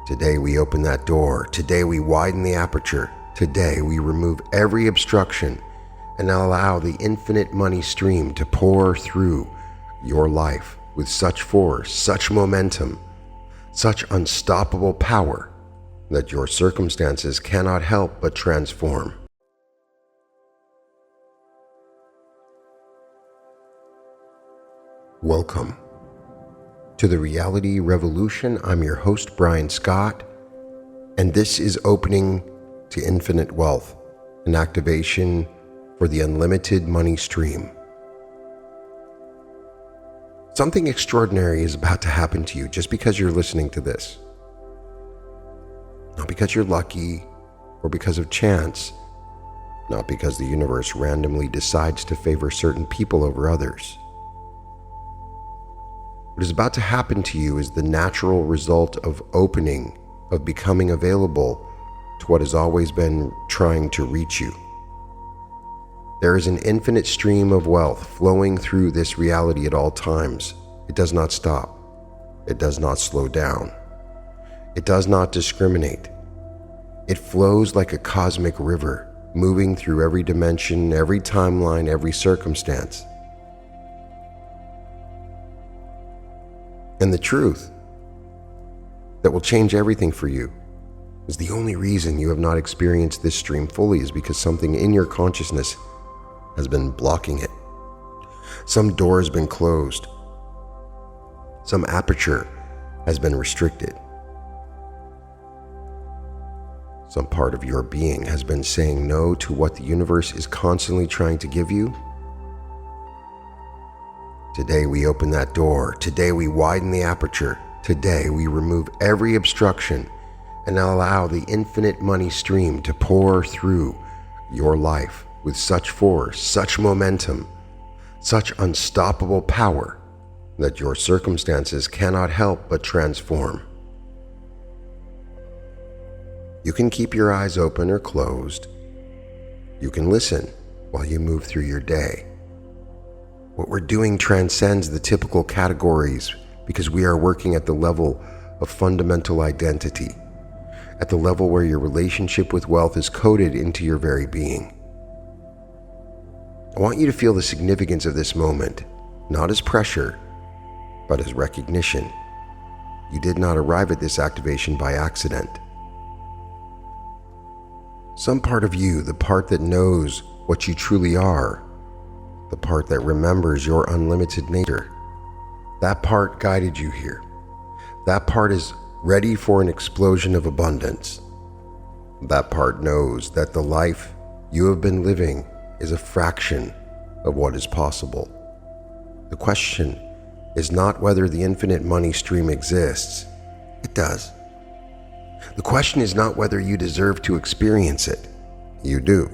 Today we open that door. Today we widen the aperture. Today we remove every obstruction and allow the infinite money stream to pour through your life with such force, such momentum, such unstoppable power that your circumstances cannot help but transform. Welcome to the Reality Revolution. I'm your host, Brian Scott, and this is Opening to Infinite Wealth, an activation for the unlimited money stream. Something extraordinary is about to happen to you just because you're listening to this. Not because you're lucky or because of chance, not because the universe randomly decides to favor certain people over others. What is about to happen to you is the natural result of opening, of becoming available to what has always been trying to reach you. There is an infinite stream of wealth flowing through this reality at all times. It does not stop. It does not slow down. It does not discriminate. It flows like a cosmic river, moving through every dimension, every timeline, every circumstance. And the truth that will change everything for you is the only reason you have not experienced this stream fully is because something in your consciousness has been blocking it. Some door has been closed. Some aperture has been restricted. Some part of your being has been saying no to what the universe is constantly trying to give you. Today we open that door. Today we widen the aperture. Today we remove every obstruction and allow the infinite money stream to pour through your life with such force, such momentum, such unstoppable power that your circumstances cannot help but transform. You can keep your eyes open or closed. You can listen while you move through your day. What we're doing transcends the typical categories because we are working at the level of fundamental identity, at the level where your relationship with wealth is coded into your very being. I want you to feel the significance of this moment, not as pressure, but as recognition. You did not arrive at this activation by accident. Some part of you, the part that knows what you truly are, the part that remembers your unlimited nature, that part guided you here. That part is ready for an explosion of abundance. That part knows that the life you have been living is a fraction of what is possible. The question is not whether the infinite money stream exists. It does. The question is not whether you deserve to experience it. You do.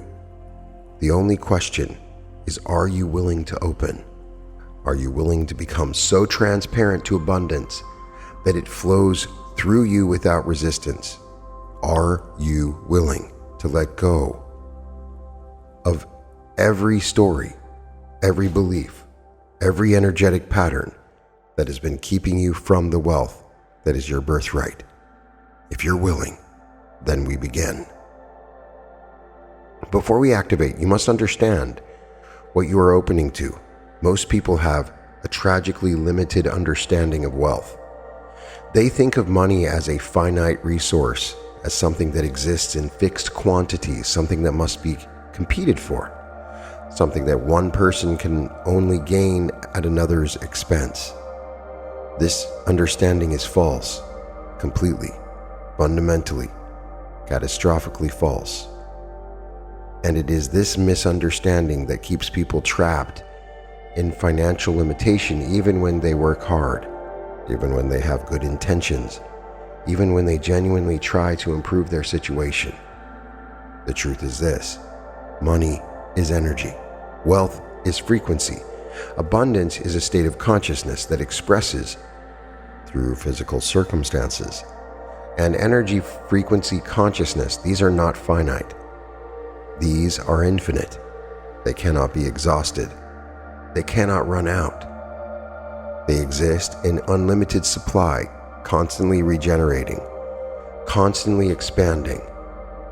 The only question is, are you willing to open? Are you willing to become so transparent to abundance that it flows through you without resistance? Are you willing to let go of every story, every belief, every energetic pattern that has been keeping you from the wealth that is your birthright? If you're willing, then we begin. Before we activate, you must understand what you are opening to. Most people have a tragically limited understanding of wealth. They think of money as a finite resource, as something that exists in fixed quantities, something that must be competed for, something that one person can only gain at another's expense. This understanding is false, completely, fundamentally, catastrophically false. And it is this misunderstanding that keeps people trapped in financial limitation even when they work hard, even when they have good intentions, even when they genuinely try to improve their situation. The truth is this: money is energy. Wealth is frequency. Abundance is a state of consciousness that expresses through physical circumstances. And energy, frequency, consciousness, these are not finite. These are infinite. They cannot be exhausted. They cannot run out. They exist in unlimited supply, constantly regenerating. constantly expanding,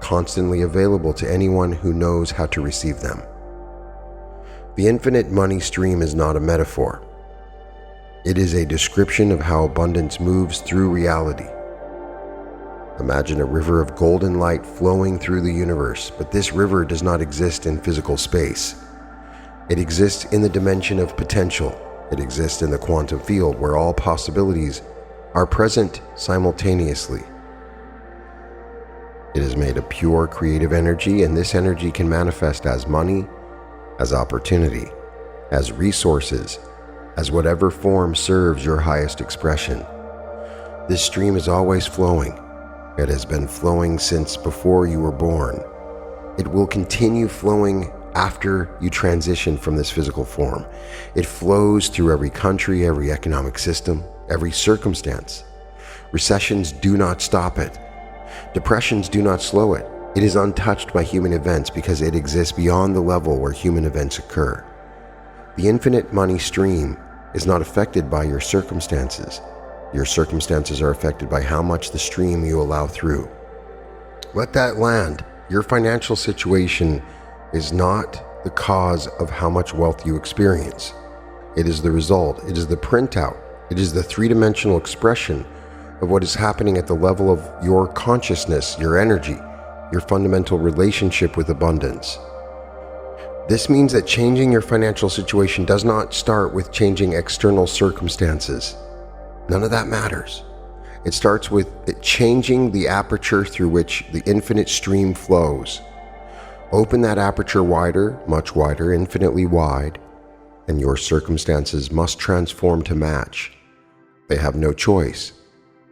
constantly available to anyone who knows how to receive them. The infinite money stream is not a metaphor. It is a description of how abundance moves through reality. Imagine a river of golden light flowing through the universe, but this river does not exist in physical space. It exists in the dimension of potential. It exists in the quantum field where all possibilities are present simultaneously. It is made of pure creative energy, and this energy can manifest as money, as opportunity, as resources, as whatever form serves your highest expression. This stream is always flowing. It has been flowing since before you were born. It will continue flowing after you transition from this physical form. It flows through every country, every economic system, every circumstance. Recessions do not stop it. Depressions do not slow it. It is untouched by human events because it exists beyond the level where human events occur. The infinite money stream is not affected by your circumstances. Your circumstances are affected by how much the stream you allow through. Let that land. Your financial situation is not the cause of how much wealth you experience. It is the result. It is the printout. It is the three-dimensional expression of what is happening at the level of your consciousness, your energy, your fundamental relationship with abundance. This means that changing your financial situation does not start with changing external circumstances. None of that matters. It starts with changing the aperture through which the infinite stream flows. Open that aperture wider, much wider, infinitely wide, and your circumstances must transform to match. They have no choice.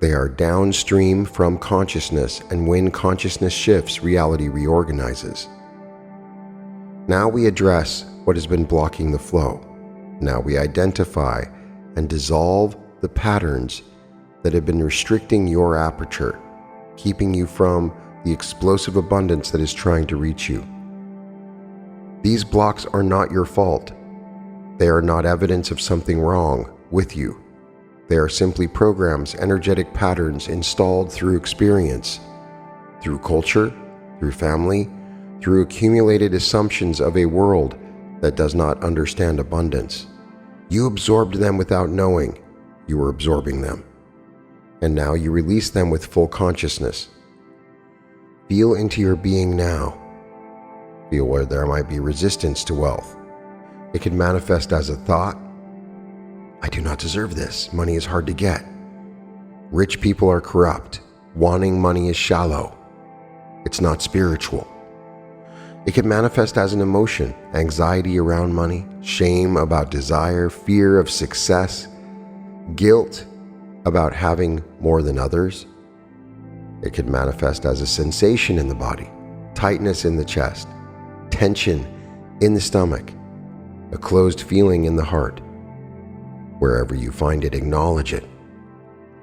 They are downstream from consciousness, and when consciousness shifts, reality reorganizes. Now we address what has been blocking the flow. Now we identify and dissolve the patterns that have been restricting your aperture, keeping you from the explosive abundance that is trying to reach you. These blocks are not your fault. They are not evidence of something wrong with you. They are simply programs, energetic patterns installed through experience, through culture, through family, through accumulated assumptions of a world that does not understand abundance. You absorbed them without knowing you were absorbing them, and now you release them with full consciousness. Feel into your being now. Feel where there might be resistance to wealth. It can manifest as a thought. I do not deserve this. Money is hard to get. Rich people are corrupt. Wanting money is shallow. It's not spiritual. It can manifest as an emotion, anxiety around money, shame about desire, fear of success, guilt about having more than others. It can manifest as a sensation in the body, tightness in the chest, tension in the stomach, a closed feeling in the heart. Wherever you find it, acknowledge it.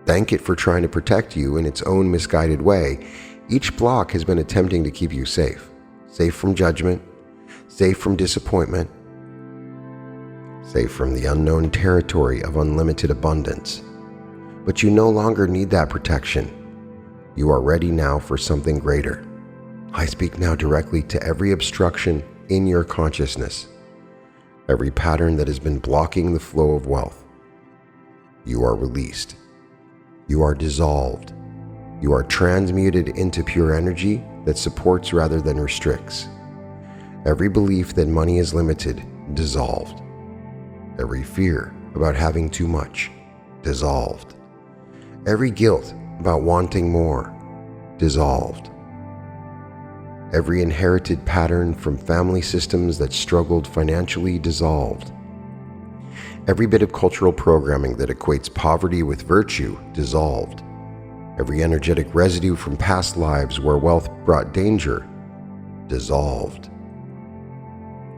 Thank it for trying to protect you in its own misguided way. Each block has been attempting to keep you safe. Safe from judgment, safe from disappointment, safe from the unknown territory of unlimited abundance. But you no longer need that protection. You are ready now for something greater. I speak now directly to every obstruction in your consciousness, every pattern that has been blocking the flow of wealth. You are released. You are dissolved. You are transmuted into pure energy that supports rather than restricts. Every belief that money is limited, dissolved. Every fear about having too much, dissolved. Every guilt about wanting more, dissolved. Every inherited pattern from family systems that struggled financially, dissolved. Every bit of cultural programming that equates poverty with virtue, dissolved. Every energetic residue from past lives where wealth brought danger, dissolved.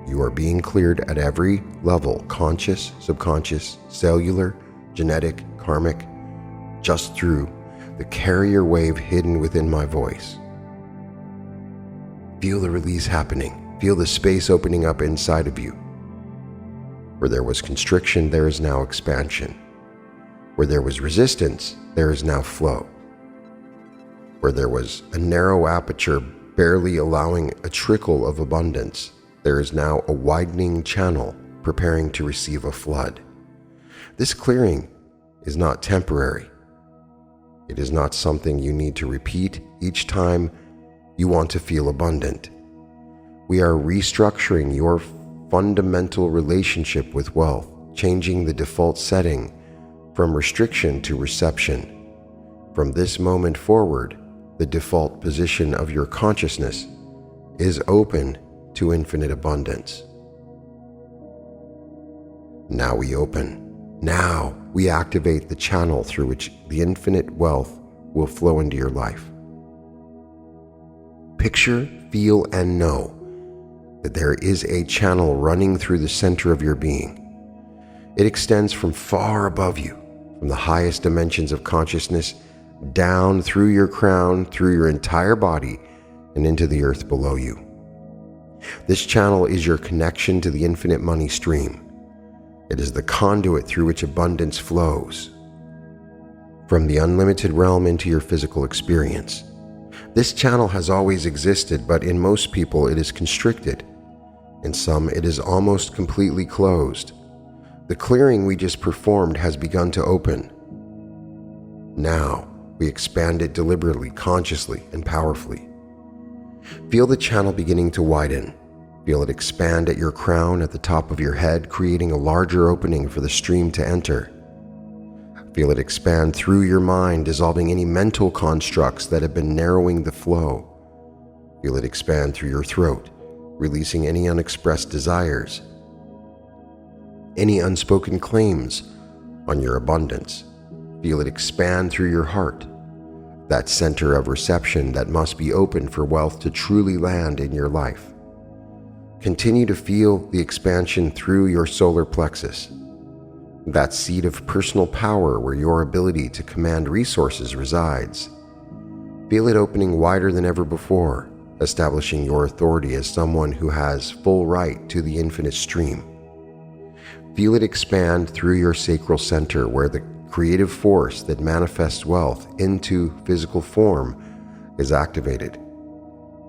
You are being cleared at every level, conscious, subconscious, cellular, genetic, karmic, just through the carrier wave hidden within my voice. Feel the release happening. Feel the space opening up inside of you. Where there was constriction, there is now expansion. Where there was resistance, there is now flow. Where there was a narrow aperture barely allowing a trickle of abundance, there is now a widening channel preparing to receive a flood. This clearing is not temporary. It is not something you need to repeat each time you want to feel abundant. We are restructuring your fundamental relationship with wealth, changing the default setting from restriction to reception. From this moment forward, the default position of your consciousness is open to infinite abundance. Now we open. Now we activate the channel through which the infinite wealth will flow into your life. Picture, feel, and know that there is a channel running through the center of your being. It extends from far above you, from the highest dimensions of consciousness, down through your crown, through your entire body, and into the earth below you. This channel is your connection to the infinite money stream. It is the conduit through which abundance flows from the unlimited realm into your physical experience. This channel has always existed, but in most people it is constricted. In some, it is almost completely closed. The clearing we just performed has begun to open. Now, we expand it deliberately, consciously, and powerfully. Feel the channel beginning to widen. Feel it expand at your crown at the top of your head, creating a larger opening for the stream to enter. Feel it expand through your mind, dissolving any mental constructs that have been narrowing the flow. Feel it expand through your throat, releasing any unexpressed desires, any unspoken claims on your abundance. Feel it expand through your heart, that center of reception that must be open for wealth to truly land in your life. Continue to feel the expansion through your solar plexus, that seat of personal power where your ability to command resources resides. Feel it opening wider than ever before, establishing your authority as someone who has full right to the infinite stream. Feel it expand through your sacral center where the creative force that manifests wealth into physical form is activated.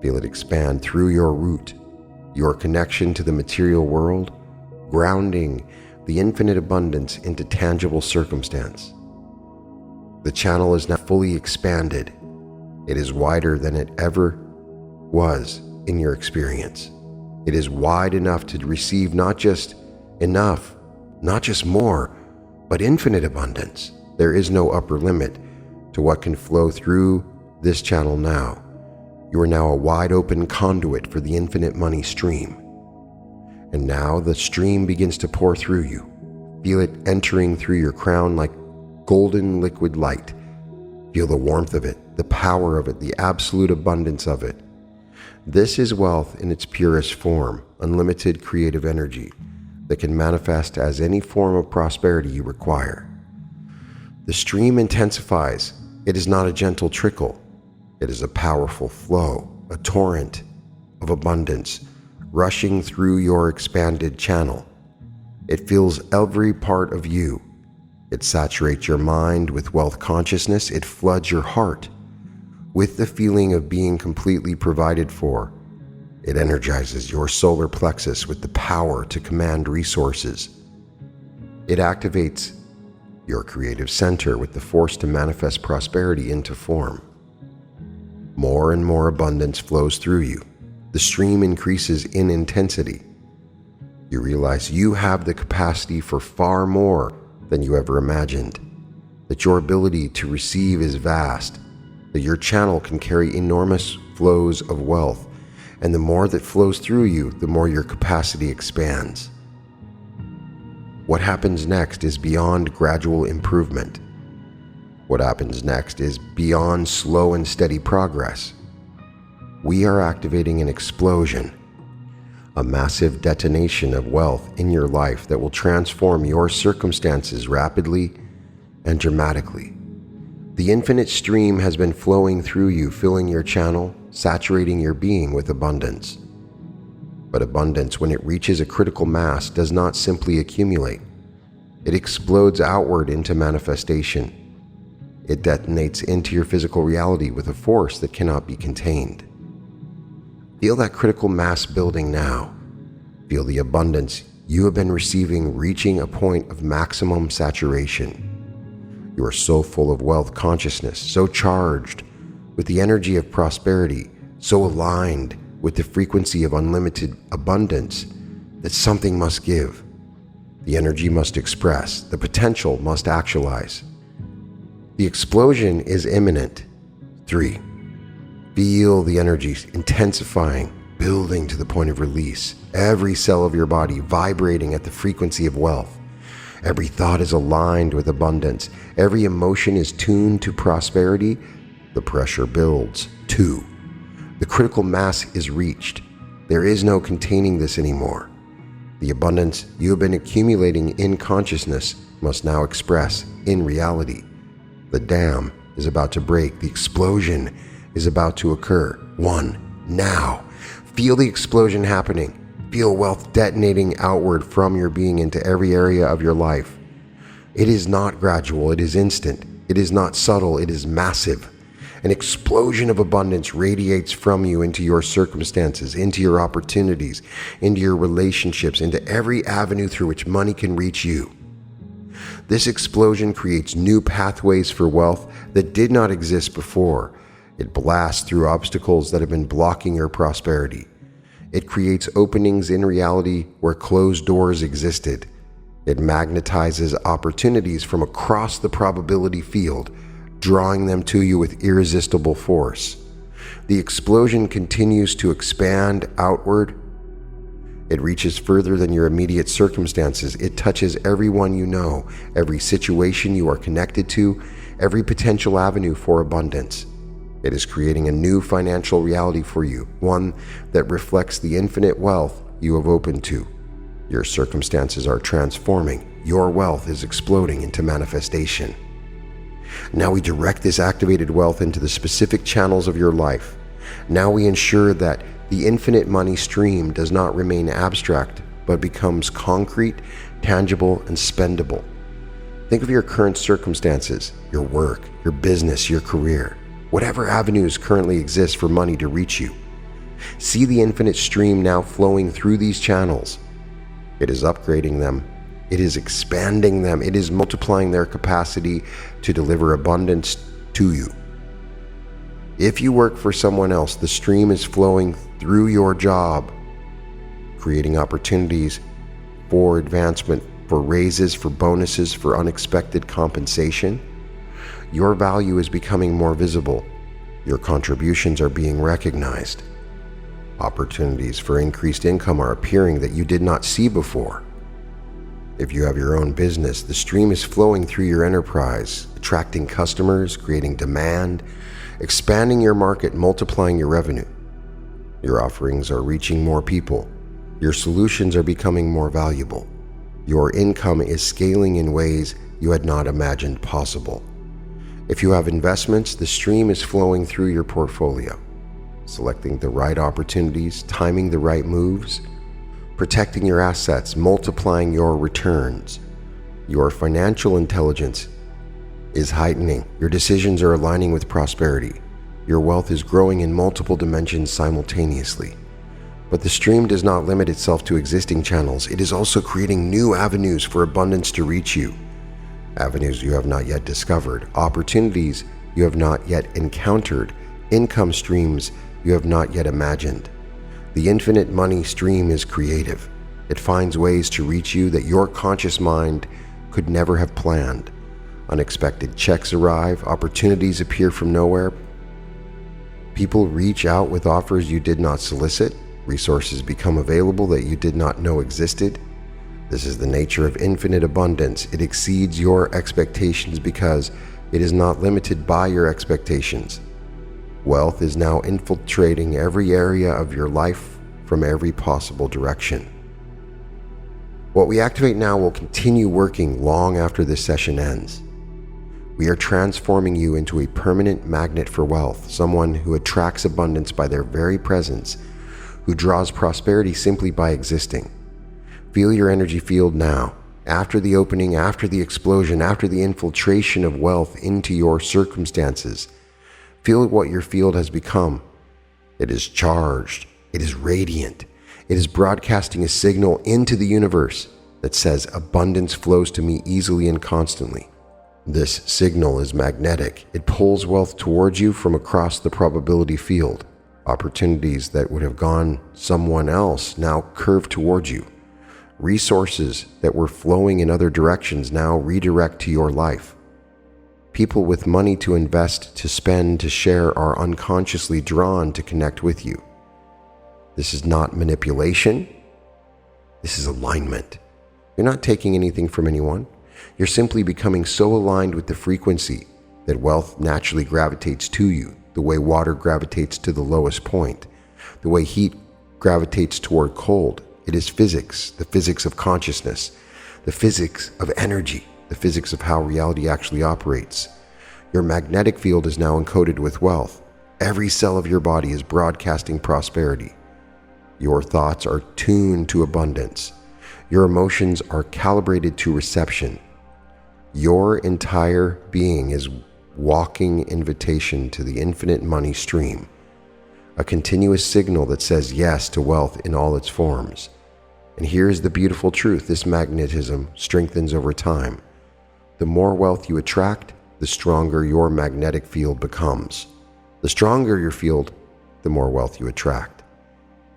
Feel it expand through your root, your connection to the material world, grounding the infinite abundance into tangible circumstance. The channel is now fully expanded. It is wider than it ever was in your experience. It is wide enough to receive not just enough, not just more, but infinite abundance. There is no upper limit to what can flow through this channel now. You are now a wide open conduit for the infinite money stream. And now the stream begins to pour through you. Feel it entering through your crown like golden liquid light. Feel the warmth of it, the power of it, the absolute abundance of it. This is wealth in its purest form, unlimited creative energy that can manifest as any form of prosperity you require. The stream intensifies. It is not a gentle trickle. It is a powerful flow, a torrent of abundance rushing through your expanded channel. It fills every part of you. It saturates your mind with wealth consciousness. It floods your heart with the feeling of being completely provided for. It energizes your solar plexus with the power to command resources. It activates your creative center with the force to manifest prosperity into form. More and more abundance flows through you. The stream increases in intensity. You realize you have the capacity for far more than you ever imagined, that your ability to receive is vast, that your channel can carry enormous flows of wealth, and the more that flows through you, the more your capacity expands. What happens next is beyond gradual improvement. What happens next is beyond slow and steady progress. We are activating an explosion, a massive detonation of wealth in your life that will transform your circumstances rapidly and dramatically. The infinite stream has been flowing through you, filling your channel, saturating your being with abundance. But abundance, when it reaches a critical mass, does not simply accumulate. It explodes outward into manifestation. It detonates into your physical reality with a force that cannot be contained. Feel that critical mass building now. Feel the abundance you have been receiving reaching a point of maximum saturation. You are so full of wealth consciousness, so charged with the energy of prosperity, so aligned with the frequency of unlimited abundance that something must give. The energy must express, the potential must actualize. The explosion is imminent. 3. Feel the energy intensifying, building to the point of release. Every cell of your body vibrating at the frequency of wealth. Every thought is aligned with abundance. Every emotion is tuned to prosperity. The pressure builds. 2. The critical mass is reached. There is no containing this anymore. The abundance you have been accumulating in consciousness must now express in reality. The dam is about to break. The explosion is about to occur. 1. Now. Feel the explosion happening. Feel wealth detonating outward from your being into every area of your life. It is not gradual, it is instant. It is not subtle, it is massive. An explosion of abundance radiates from you into your circumstances, into your opportunities, into your relationships, into every avenue through which money can reach you. This explosion creates new pathways for wealth that did not exist before. It blasts through obstacles that have been blocking your prosperity. It creates openings in reality where closed doors existed. It magnetizes opportunities from across the probability field, drawing them to you with irresistible force. The explosion continues to expand outward. It reaches further than your immediate circumstances. It touches everyone you know, every situation you are connected to, every potential avenue for abundance. It is creating a new financial reality for you, one that reflects the infinite wealth you have opened to. Your circumstances are transforming. Your wealth is exploding into manifestation. Now we direct this activated wealth into the specific channels of your life. Now we ensure that the infinite money stream does not remain abstract, but becomes concrete, tangible, and spendable. Think of your current circumstances, your work, your business, your career. Whatever avenues currently exist for money to reach you. See the infinite stream now flowing through these channels. It is upgrading them. It is expanding them. It is multiplying their capacity to deliver abundance to you. If you work for someone else, the stream is flowing through your job, creating opportunities for advancement, for raises, for bonuses, for unexpected compensation. Your value is becoming more visible. Your contributions are being recognized. Opportunities for increased income are appearing that you did not see before. If you have your own business, the stream is flowing through your enterprise, attracting customers, creating demand, expanding your market, multiplying your revenue. Your offerings are reaching more people. Your solutions are becoming more valuable. Your income is scaling in ways you had not imagined possible. If you have investments, the stream is flowing through your portfolio, selecting the right opportunities, timing the right moves, protecting your assets, multiplying your returns. Your financial intelligence is heightening. Your decisions are aligning with prosperity. Your wealth is growing in multiple dimensions simultaneously. But the stream does not limit itself to existing channels. It is also creating new avenues for abundance to reach you. Avenues you have not yet discovered, opportunities you have not yet encountered, income streams you have not yet imagined. The infinite money stream is creative. It finds ways to reach you that your conscious mind could never have planned. Unexpected checks arrive, opportunities appear from nowhere. People reach out with offers you did not solicit. Resources become available that you did not know existed. This is the nature of infinite abundance. It exceeds your expectations because it is not limited by your expectations. Wealth is now infiltrating every area of your life from every possible direction. What we activate now will continue working long after this session ends. We are transforming you into a permanent magnet for wealth, someone who attracts abundance by their very presence, who draws prosperity simply by existing. Feel your energy field now. After the opening, after the explosion, after the infiltration of wealth into your circumstances, feel what your field has become. It is charged. It is radiant. It is broadcasting a signal into the universe that says abundance flows to me easily and constantly. This signal is magnetic. It pulls wealth towards you from across the probability field. Opportunities that would have gone someone else now curve towards you. Resources that were flowing in other directions now redirect to your life. People with money to invest, to spend, to share are unconsciously drawn to connect with you. This is not manipulation. This is alignment. You're not taking anything from anyone. You're simply becoming so aligned with the frequency that wealth naturally gravitates to you, the way water gravitates to the lowest point, the way heat gravitates toward cold. It is physics, the physics of consciousness, the physics of energy, the physics of how reality actually operates. Your magnetic field is now encoded with wealth. Every cell of your body is broadcasting prosperity. Your thoughts are tuned to abundance. Your emotions are calibrated to reception. Your entire being is walking invitation to the infinite money stream, a continuous signal that says yes to wealth in all its forms. And here's the beautiful truth: this magnetism strengthens over time. The more wealth you attract, the stronger your magnetic field becomes. The stronger your field, the more wealth you attract.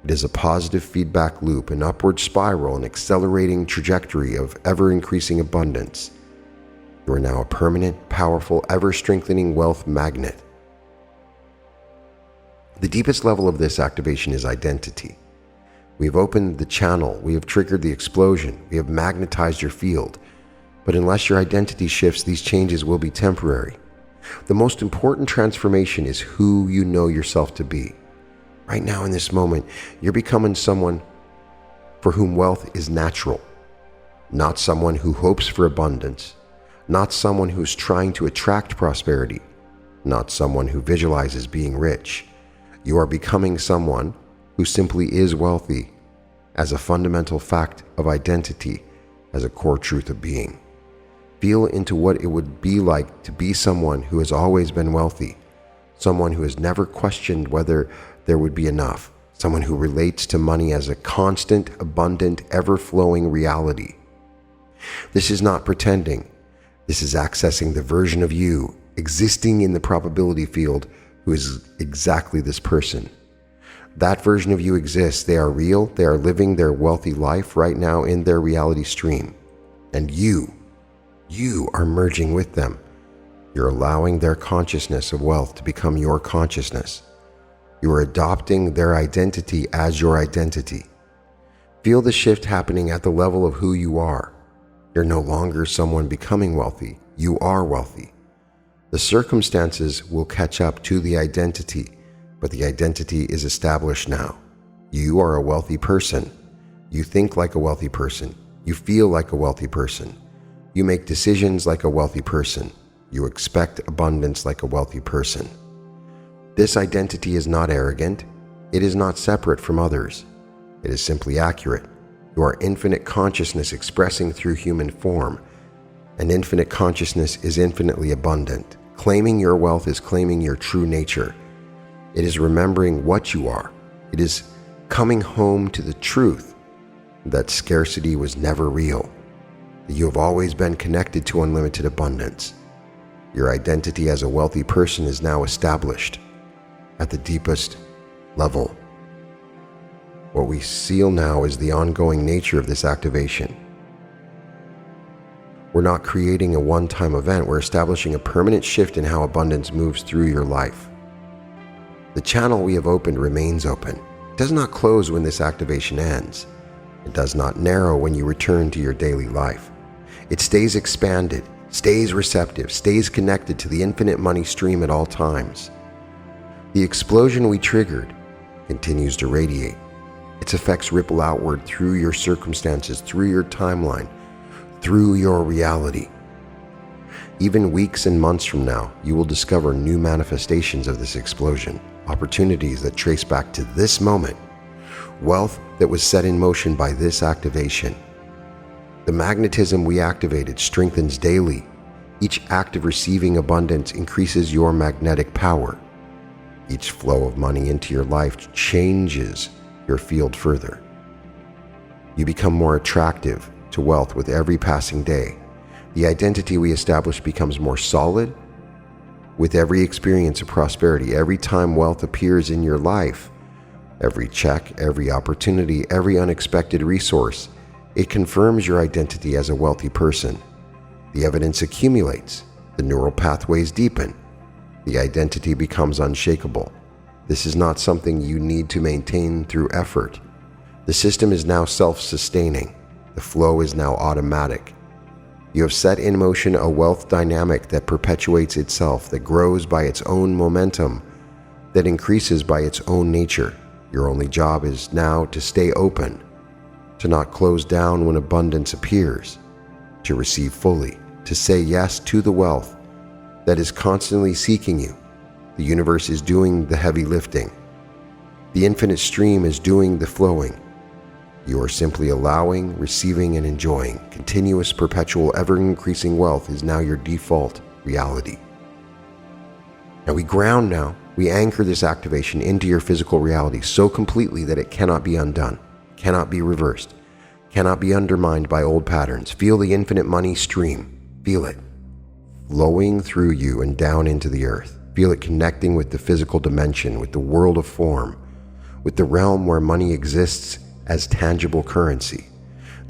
It is a positive feedback loop, an upward spiral, an accelerating trajectory of ever-increasing abundance. You are now a permanent, powerful, ever-strengthening wealth magnet. The deepest level of this activation is identity. We have opened the channel, we have triggered the explosion, we have magnetized your field. But unless your identity shifts, these changes will be temporary. The most important transformation is who you know yourself to be. Right now in this moment, you're becoming someone for whom wealth is natural, not someone who hopes for abundance, not someone who's trying to attract prosperity, not someone who visualizes being rich. You are becoming someone who simply is wealthy, as a fundamental fact of identity, as a core truth of being. Feel into what it would be like to be someone who has always been wealthy, someone who has never questioned whether there would be enough, someone who relates to money as a constant, abundant, ever-flowing reality. This is not pretending. This is accessing the version of you existing in the probability field who is exactly this person. That version of you exists. They are real. They are living their wealthy life right now in their reality stream. And you are merging with them. You're allowing their consciousness of wealth to become your consciousness. You are adopting their identity as your identity. Feel the shift happening at the level of who you are. You're no longer someone becoming wealthy. You are wealthy. The circumstances will catch up to the identity, but the identity is established now. You are a wealthy person. You think like a wealthy person. You feel like a wealthy person. You make decisions like a wealthy person. You expect abundance like a wealthy person. This identity is not arrogant. It is not separate from others. It is simply accurate. You are infinite consciousness expressing through human form, and infinite consciousness is infinitely abundant. Claiming your wealth is claiming your true nature. It is remembering what you are. It is coming home to the truth that scarcity was never real, that you have always been connected to unlimited abundance. Your identity as a wealthy person is now established at the deepest level. What we seal now is the ongoing nature of this activation. We're not creating a one-time event. We're establishing a permanent shift in how abundance moves through your life. The channel we have opened remains open. It does not close when this activation ends. It does not narrow when you return to your daily life. It stays expanded, stays receptive, stays connected to the infinite money stream at all times. The explosion we triggered continues to radiate. Its effects ripple outward through your circumstances, through your timeline, through your reality. Even weeks and months from now, you will discover new manifestations of this explosion, opportunities that trace back to this moment, wealth that was set in motion by this activation. The magnetism we activated strengthens daily. Each act of receiving abundance increases your magnetic power. Each flow of money into your life changes your field further. You become more attractive to wealth with every passing day. The identity we establish becomes more solid. With every experience of prosperity, every time wealth appears in your life, every check, every opportunity, every unexpected resource, it confirms your identity as a wealthy person. The evidence accumulates, the neural pathways deepen, the identity becomes unshakable. This is not something you need to maintain through effort. The system is now self-sustaining. The flow is now automatic. You have set in motion a wealth dynamic that perpetuates itself, that grows by its own momentum, that increases by its own nature. Your only job is now to stay open, to not close down when abundance appears, to receive fully, to say yes to the wealth that is constantly seeking you. The universe is doing the heavy lifting. The infinite stream is doing the flowing. You are simply allowing, receiving, and enjoying. Continuous, perpetual, ever-increasing wealth is now your default reality. Now we anchor this activation into your physical reality so completely that it cannot be undone, cannot be reversed, cannot be undermined by old patterns. Feel the infinite money stream. Feel it flowing through you and down into the earth. Feel it connecting with the physical dimension, with the world of form, with the realm where money exists as tangible currency.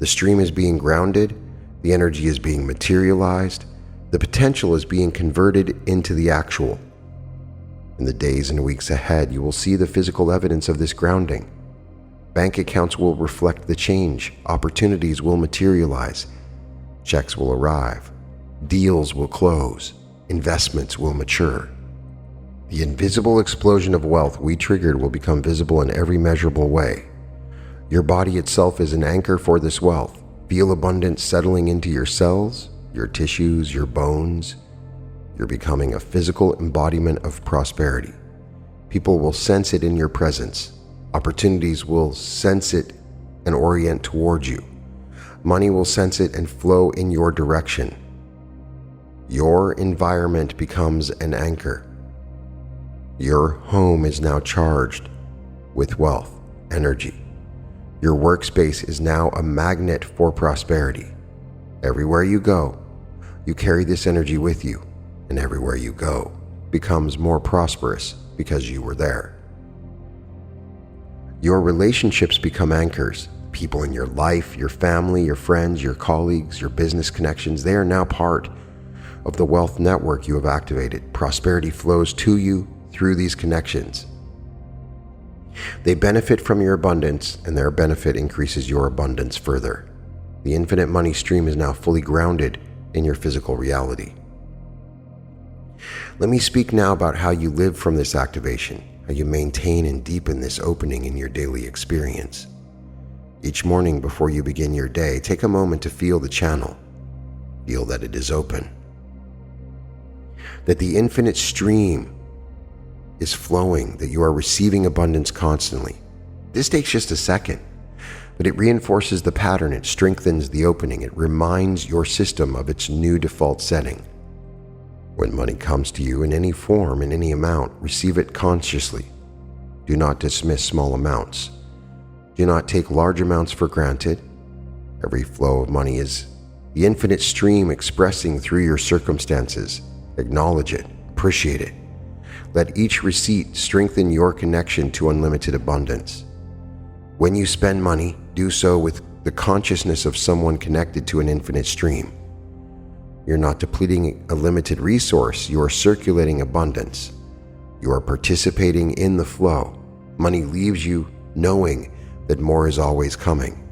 The stream is being grounded, the energy is being materialized, the potential is being converted into the actual. In the days and weeks ahead, you will see the physical evidence of this grounding. Bank accounts will reflect the change, opportunities will materialize, checks will arrive, deals will close, investments will mature. The invisible explosion of wealth we triggered will become visible in every measurable way. Your body itself is an anchor for this wealth. Feel abundance settling into your cells, your tissues, your bones. You're becoming a physical embodiment of prosperity. People will sense it in your presence. Opportunities will sense it and orient toward you. Money will sense it and flow in your direction. Your environment becomes an anchor. Your home is now charged with wealth, energy. Your workspace is now a magnet for prosperity. Everywhere you go, you carry this energy with you, and everywhere you go becomes more prosperous because you were there. Your relationships become anchors. People in your life, your family, your friends, your colleagues, your business connections, they are now part of the wealth network you have activated. Prosperity flows to you through these connections. They benefit from your abundance, and their benefit increases your abundance further. The infinite money stream is now fully grounded in your physical reality. Let me speak now about how you live from this activation, how you maintain and deepen this opening in your daily experience. Each morning before you begin your day, take a moment to feel the channel. Feel that it is open. That the infinite stream is flowing, that you are receiving abundance constantly. This takes just a second, but it reinforces the pattern, it strengthens the opening, it reminds your system of its new default setting. When money comes to you in any form, in any amount, receive it consciously. Do not dismiss small amounts. Do not take large amounts for granted. Every flow of money is the infinite stream expressing through your circumstances. Acknowledge it, appreciate it. Let each receipt strengthen your connection to unlimited abundance. When you spend money, do so with the consciousness of someone connected to an infinite stream. You're not depleting a limited resource, you are circulating abundance. You are participating in the flow. Money leaves you knowing that more is always coming,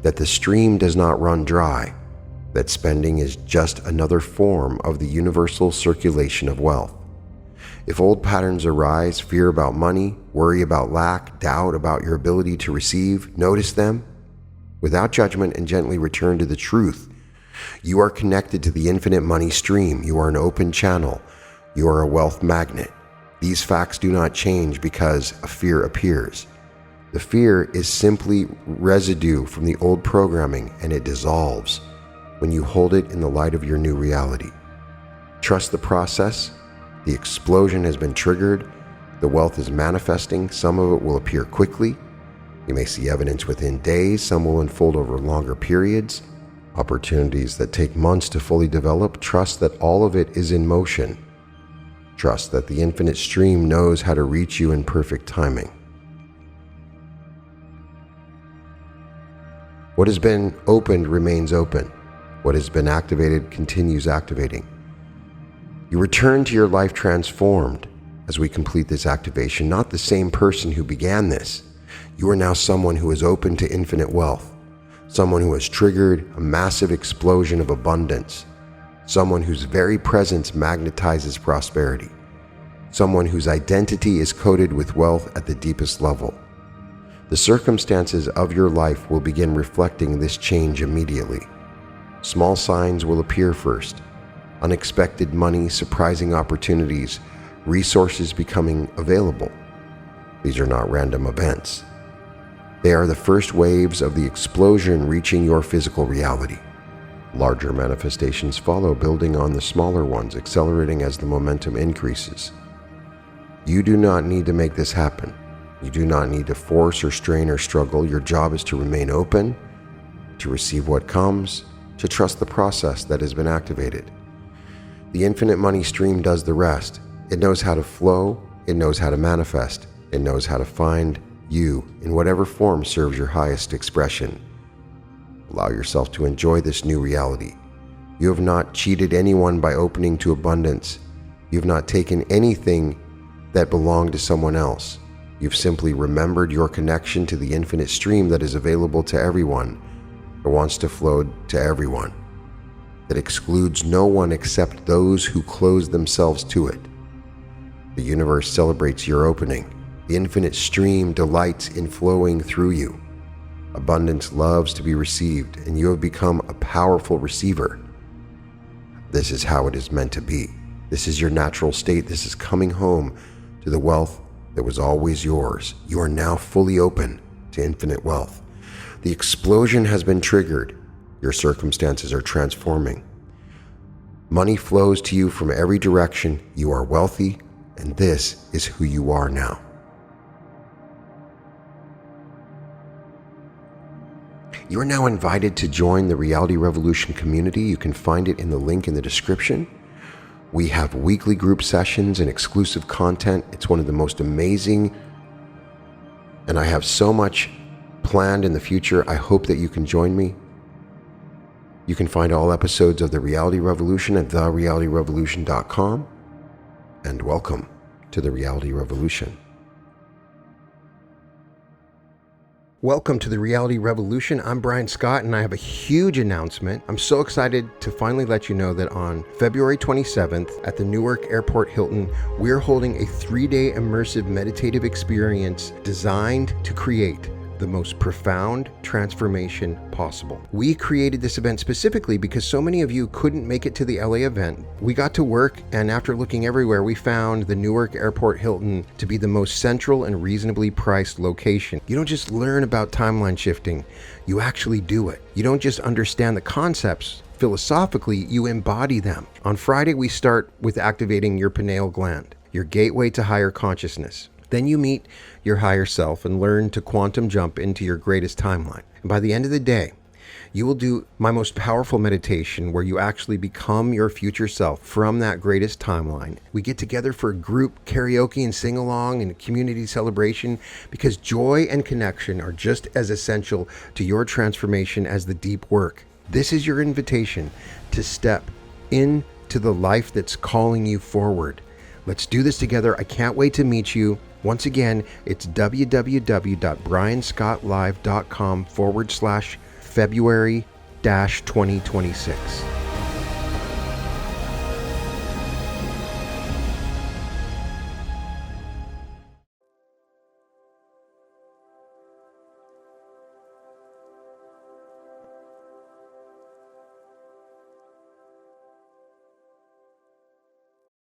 that the stream does not run dry, that spending is just another form of the universal circulation of wealth. If old patterns arise, fear about money, worry about lack, doubt about your ability to receive, notice them without judgment and gently return to the truth. You are connected to the infinite money stream. You are an open channel. You are a wealth magnet. These facts do not change because a fear appears. The fear is simply residue from the old programming, and it dissolves when you hold it in the light of your new reality. Trust the process. The explosion has been triggered. The wealth is manifesting. Some of it will appear quickly. You may see evidence within days. Some will unfold over longer periods. Opportunities that take months to fully develop. Trust that all of it is in motion. Trust that the infinite stream knows how to reach you in perfect timing. What has been opened remains open. What has been activated continues activating. You return to your life transformed as we complete this activation, not the same person who began this. You are now someone who is open to infinite wealth, someone who has triggered a massive explosion of abundance, someone whose very presence magnetizes prosperity, someone whose identity is coded with wealth at the deepest level. The circumstances of your life will begin reflecting this change immediately. Small signs will appear first. Unexpected money, surprising opportunities, resources becoming available. These are not random events. They are the first waves of the explosion reaching your physical reality. Larger manifestations follow, building on the smaller ones, accelerating as the momentum increases. You do not need to make this happen. You do not need to force or strain or struggle. Your job is to remain open, to receive what comes, to trust the process that has been activated. The infinite money stream does the rest. It knows how to flow. It knows how to manifest. It knows how to find you in whatever form serves your highest expression. Allow yourself to enjoy this new reality. You have not cheated anyone by opening to abundance. You have not taken anything that belonged to someone else. You've simply remembered your connection to the infinite stream that is available to everyone, or wants to flow to everyone, that excludes no one except those who close themselves to it. The universe celebrates your opening. The infinite stream delights in flowing through you. Abundance loves to be received, and you have become a powerful receiver. This is how it is meant to be. This is your natural state. This is coming home to the wealth that was always yours. You are now fully open to infinite wealth. The explosion has been triggered. Your circumstances are transforming. Money flows to you from every direction. You are wealthy, and this is who you are now. You are now invited to join the Reality Revolution community. You can find it in the link in the description. We have weekly group sessions and exclusive content. It's one of the most amazing, and I have so much planned in the future. I hope that you can join me. You can find all episodes of The Reality Revolution at therealityrevolution.com. And welcome to The Reality Revolution. Welcome to The Reality Revolution. I'm Brian Scott, and I have a huge announcement. I'm so excited to finally let you know that on February 27th at the Newark Airport Hilton, we're holding a 3-day immersive meditative experience designed to create the most profound transformation possible. We created this event specifically because so many of you couldn't make it to the LA event. We got to work, and after looking everywhere, we found the Newark Airport Hilton to be the most central and reasonably priced location. You don't just learn about timeline shifting, you actually do it. You don't just understand the concepts philosophically, you embody them. On Friday, we start with activating your pineal gland, your gateway to higher consciousness. Then you meet your higher self and learn to quantum jump into your greatest timeline. And by the end of the day, you will do my most powerful meditation where you actually become your future self from that greatest timeline. We get together for a group karaoke and sing along and community celebration because joy and connection are just as essential to your transformation as the deep work. This is your invitation to step into the life that's calling you forward. Let's do this together. I can't wait to meet you. Once again, it's www.brianscottlive.com/February-2026.